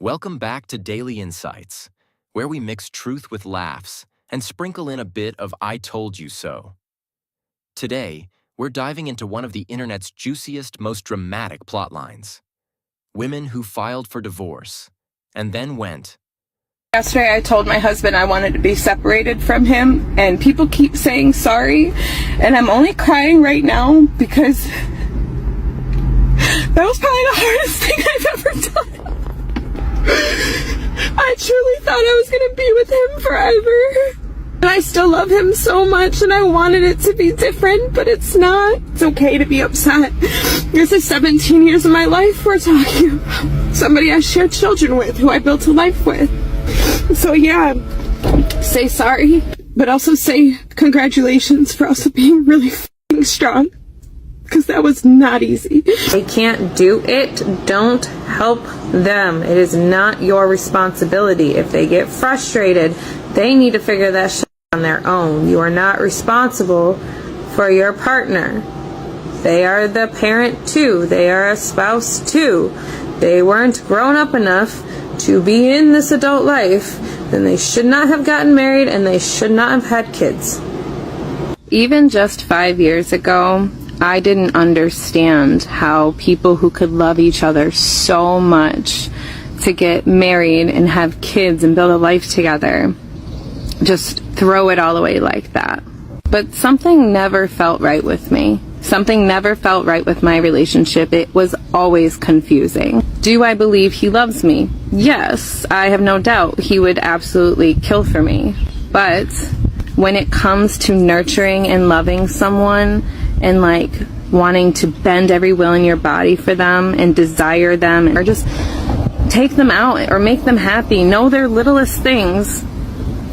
Welcome back to Daily Insights, where we mix truth with laughs and sprinkle in a bit of I told you so. Today, we're diving into one of the internet's juiciest, most dramatic plot lines. Women who filed for divorce and then went. Yesterday I told my husband I wanted to be separated from him, and people keep saying sorry, and I'm only crying right now because that was probably the hardest thing I've ever done. I truly thought I was going to be with him forever. And I still love him so much, and I wanted it to be different, but it's not. It's okay to be upset. This is 17 years of my life we're talking about. Somebody I shared children with, who I built a life with. So yeah, say sorry, but also say congratulations for also being really f***ing strong. Because that was not easy. They can't do it, don't help them. It is not your responsibility. If they get frustrated, they need to figure that shit out on their own. You are not responsible for your partner. They are the parent too. They are a spouse too. They weren't grown up enough to be in this adult life, then they should not have gotten married and they should not have had kids. Even just 5 years ago, I didn't understand how people who could love each other so much to get married and have kids and build a life together just throw it all away like that. But something never felt right with me. Something never felt right with my relationship. It was always confusing. Do I believe he loves me? Yes, I have no doubt he would absolutely kill for me. But when it comes to nurturing and loving someone and like wanting to bend every will in your body for them and desire them or just take them out or make them happy, know their littlest things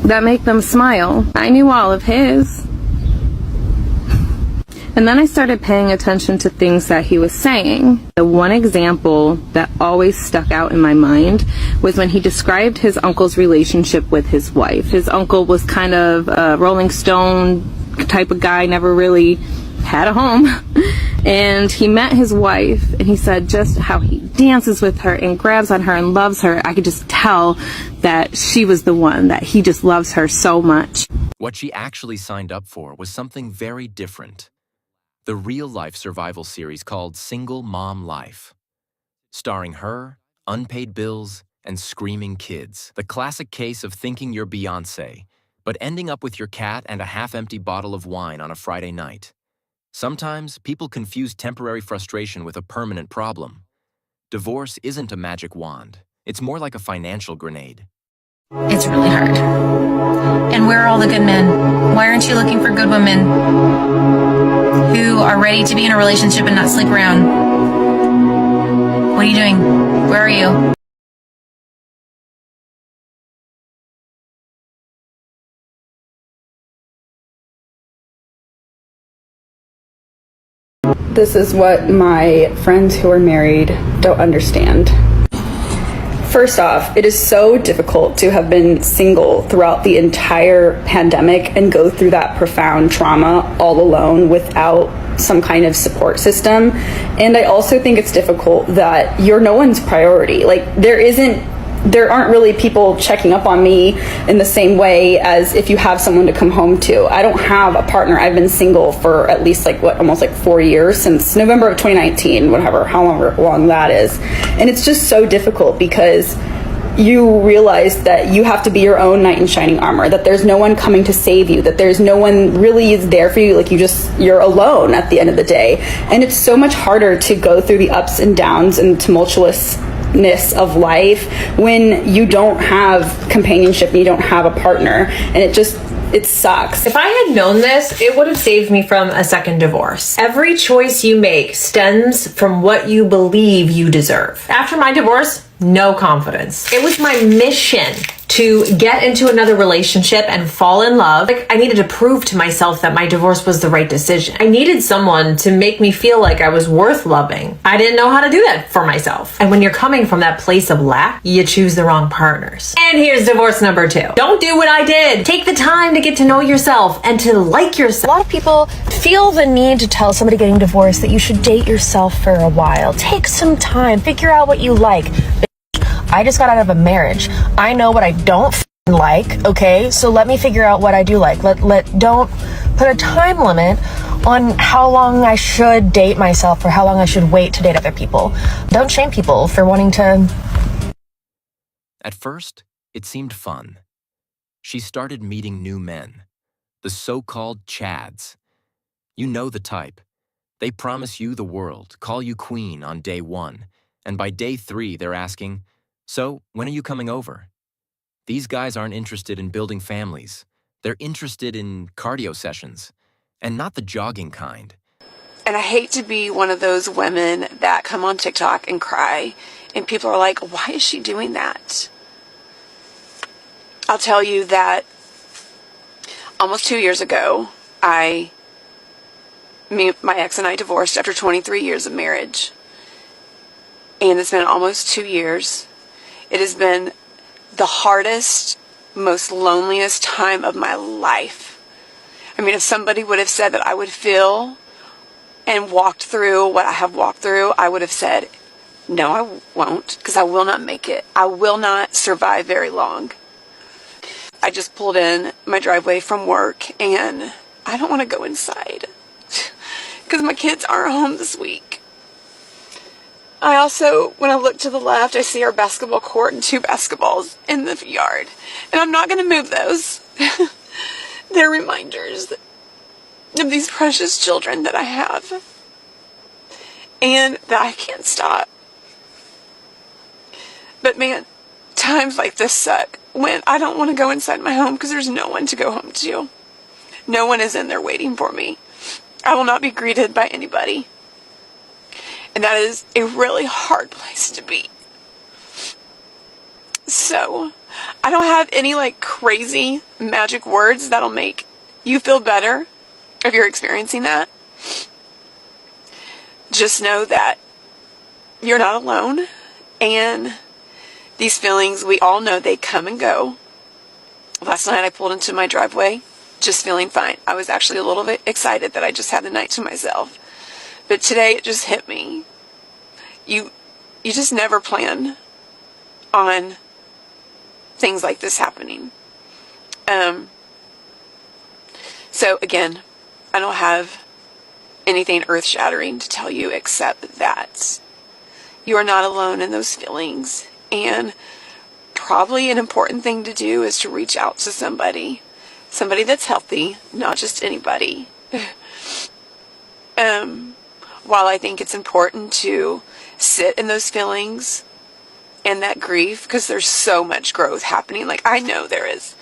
that make them smile. I knew all of his. And then I started paying attention to things that he was saying. The one example that always stuck out in my mind was when he described his uncle's relationship with his wife. His uncle was kind of a Rolling Stone type of guy, never really had a home. And he met his wife, and he said just how he dances with her and grabs on her and loves her. I could just tell that she was the one, that he just loves her so much. What she actually signed up for was something very different. The real-life survival series called Single Mom Life, starring her, unpaid bills, and screaming kids. The classic case of thinking you're Beyoncé, but ending up with your cat and a half-empty bottle of wine on a Friday night. Sometimes people confuse temporary frustration with a permanent problem. Divorce isn't a magic wand. It's more like a financial grenade. It's really hard. And where are all the good men? Why aren't you looking for good women who are ready to be in a relationship and not sleep around? What are you doing? Where are you? This is what my friends who are married don't understand. First off, it is so difficult to have been single throughout the entire pandemic and go through that profound trauma all alone without some kind of support system. And I also think it's difficult that you're no one's priority. Like, there aren't really people checking up on me in the same way as if you have someone to come home to. I don't have a partner. I've been single for at least almost 4 years, since November of 2019, how long that is. And it's just so difficult because you realize that you have to be your own knight in shining armor, that there's no one coming to save you, that there's no one really is there for you. Like, you're alone at the end of the day. And it's so much harder to go through the ups and downs and tumultuousness of life when you don't have companionship and you don't have a partner, and it sucks. If I had known this, it would have saved me from a second divorce. Every choice you make stems from what you believe you deserve. After my divorce, no confidence. It was my mission to get into another relationship and fall in love. I needed to prove to myself that my divorce was the right decision. I needed someone to make me feel like I was worth loving. I didn't know how to do that for myself. And when you're coming from that place of lack, you choose the wrong partners. And here's divorce number 2. Don't do what I did. Take the time to get to know yourself and to like yourself. A lot of people feel the need to tell somebody getting divorced that you should date yourself for a while. Take some time, figure out what you like. I just got out of a marriage. I know what I don't like, okay? So let me figure out what I do like. Don't put a time limit on how long I should date myself or how long I should wait to date other people. Don't shame people for wanting to. At first, it seemed fun. She started meeting new men, the so-called Chads. You know the type. They promise you the world, call you queen on day 1, and by day 3 they're asking, "So, when are you coming over?" These guys aren't interested in building families. They're interested in cardio sessions, and not the jogging kind. And I hate to be one of those women that come on TikTok and cry, and people are like, why is she doing that? I'll tell you that almost 2 years ago, my ex and I divorced after 23 years of marriage. And it's been almost 2 years. It has been the hardest, most loneliest time of my life. I mean, if somebody would have said that I would feel and walked through what I have walked through, I would have said, no, I won't, because I will not make it. I will not survive very long. I just pulled in my driveway from work, and I don't want to go inside because my kids aren't home this week. I also, when I look to the left, I see our basketball court and 2 basketballs in the yard. And I'm not going to move those. They're reminders of these precious children that I have. And that I can't stop. But man, times like this suck when I don't want to go inside my home because there's no one to go home to. No one is in there waiting for me. I will not be greeted by anybody. And that is a really hard place to be. So, I don't have any like crazy magic words that'll make you feel better if you're experiencing that. Just know that you're not alone, and these feelings, we all know they come and go. Last night I pulled into my driveway just feeling fine. I was actually a little bit excited that I just had the night to myself. But today it just hit me. You just never plan on things like this happening. So again, I don't have anything earth-shattering to tell you except that you are not alone in those feelings. And probably an important thing to do is to reach out to somebody that's healthy, not just anybody. While I think it's important to sit in those feelings and that grief, because there's so much growth happening, like I know there is.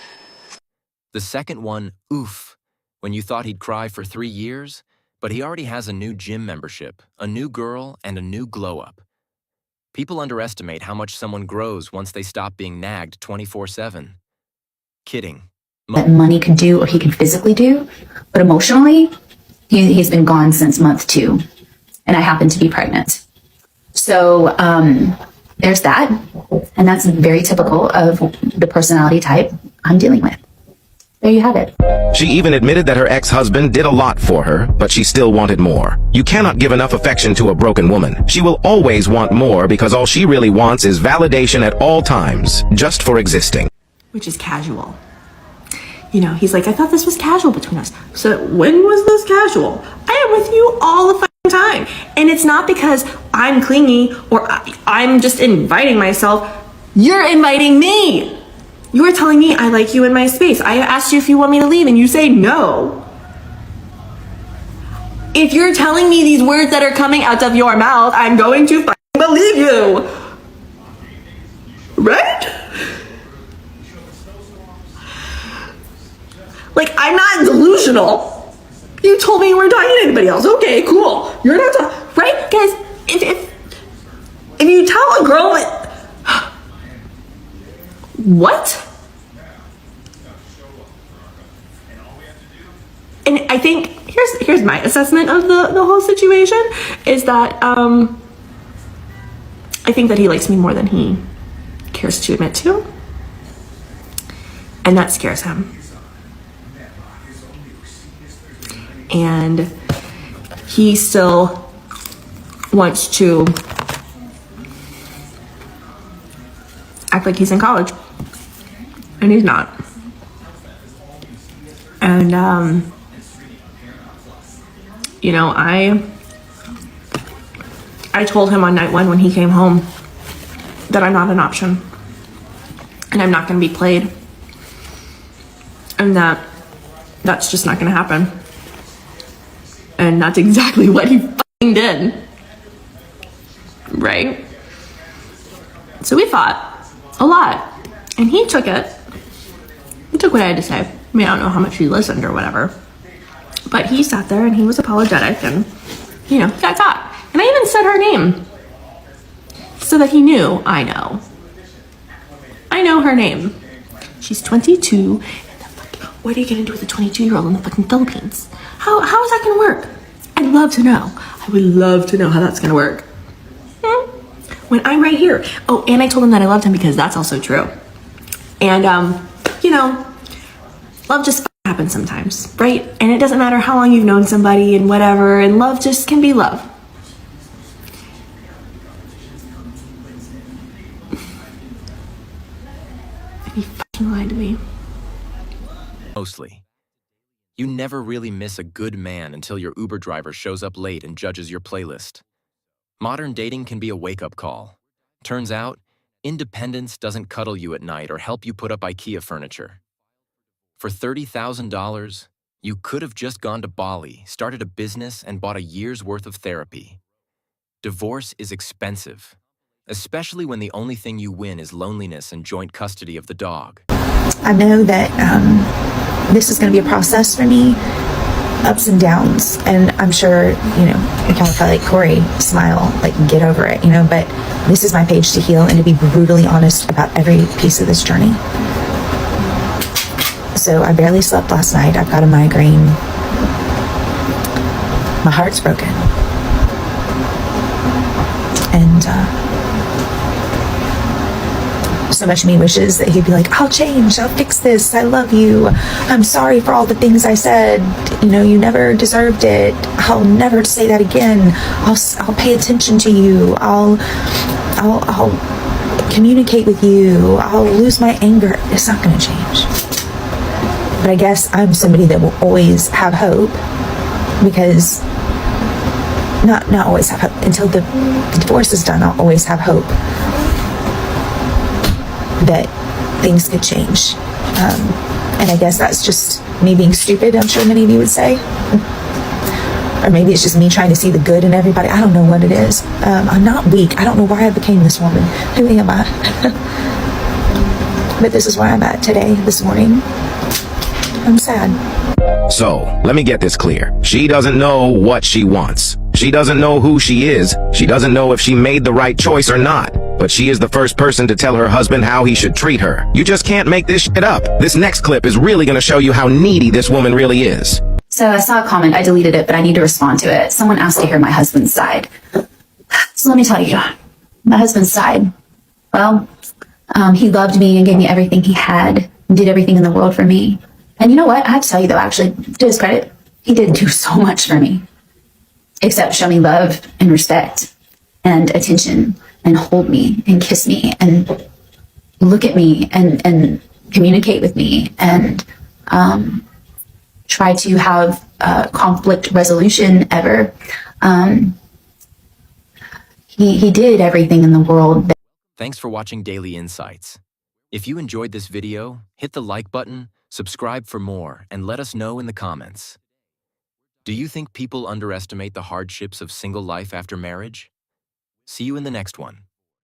The second one, oof, when you thought he'd cry for 3 years, but he already has a new gym membership, a new girl, and a new glow-up. People underestimate how much someone grows once they stop being nagged 24/7. Kidding. That money could do or he can physically do, but emotionally, he's been gone since month 2, and I happen to be pregnant. So there's that, and that's very typical of the personality type I'm dealing with. There you have it. She even admitted that her ex-husband did a lot for her, but she still wanted more. You cannot give enough affection to a broken woman. She will always want more because all she really wants is validation at all times, just for existing. Which is casual. You know, he's like, I thought this was casual between us. So when was this casual? I am with you all the fucking time. And it's not because I'm clingy or I'm just inviting myself. You're inviting me. You are telling me I like you in my space. I asked you if you want me to leave and you say no. If you're telling me these words that are coming out of your mouth, I'm going to fucking believe you. Right? Like, I'm not delusional. You told me you weren't talking to anybody else. Okay, cool. You're not talking, right? Guys, if you tell a girl that, what? And I think, here's my assessment of the whole situation, is that, I think that he likes me more than he cares to admit to. And that scares him. And he still wants to act like he's in college. And he's not. And, you know, I told him on night one when he came home that I'm not an option. And I'm not going to be played. And that's just not going to happen. And that's exactly what he fucking did. Right? So we fought a lot. And he took it. He took what I had to say. I mean, I don't know how much he listened or whatever. But he sat there and he was apologetic and, you know, he got caught. And I even said her name. So that he knew I know. I know her name. She's 22. What are you going to do with a 22-year-old in the fucking Philippines? How is that going to work? I'd love to know. I would love to know how that's going to work. When I'm right here. Oh, and I told him that I loved him because that's also true. And, you know, love just happens sometimes, right? And it doesn't matter how long you've known somebody and whatever, and love just can be love. And he fucking lied to me. Mostly. You never really miss a good man until your Uber driver shows up late and judges your playlist. Modern dating can be a wake-up call. Turns out, independence doesn't cuddle you at night or help you put up IKEA furniture. For $30,000, you could have just gone to Bali, started a business, and bought a year's worth of therapy. Divorce is expensive, especially when the only thing you win is loneliness and joint custody of the dog. I know that this is going to be a process for me, ups and downs, and I'm sure, you know, I kind of felt like Corey, smile, like get over it, you know, but this is my page to heal and to be brutally honest about every piece of this journey. So I barely slept last night. I've got a migraine. My heart's broken. And so much of me wishes that he'd be like, I'll change, I'll fix this, I love you, I'm sorry for all the things I said, you know, you never deserved it, I'll never say that again, I'll pay attention to you, I'll communicate with you, I'll lose my anger. It's not going to change. But I guess I'm somebody that will always have hope, because not always have hope until the divorce is done. I'll always have hope that things could change. And I guess that's just me being stupid, I'm sure many of you would say. Or maybe it's just me trying to see the good in everybody. I don't know what it is. I'm not weak. I don't know why I became this woman. Who am I? But this is where I'm at today, this morning. I'm sad. So, let me get this clear. She doesn't know what she wants. She doesn't know who she is. She doesn't know if she made the right choice or not. But she is the first person to tell her husband how he should treat her. You just can't make this shit up. This next clip is really gonna show you how needy this woman really is. So I saw a comment, I deleted it, but I need to respond to it. Someone asked to hear my husband's side. So let me tell you, my husband's side. Well, he loved me and gave me everything he had, and did everything in the world for me. And you know what? I have to tell you though, actually, to his credit, he did do so much for me. Except show me love and respect and attention and hold me and kiss me and look at me and communicate with me and try to have conflict resolution ever. He did everything in the world. Thanks for watching Daily Insights. If you enjoyed this video, hit the like button, subscribe for more, and let us know in the comments. Do you think people underestimate the hardships of single life after marriage? See you in the next one.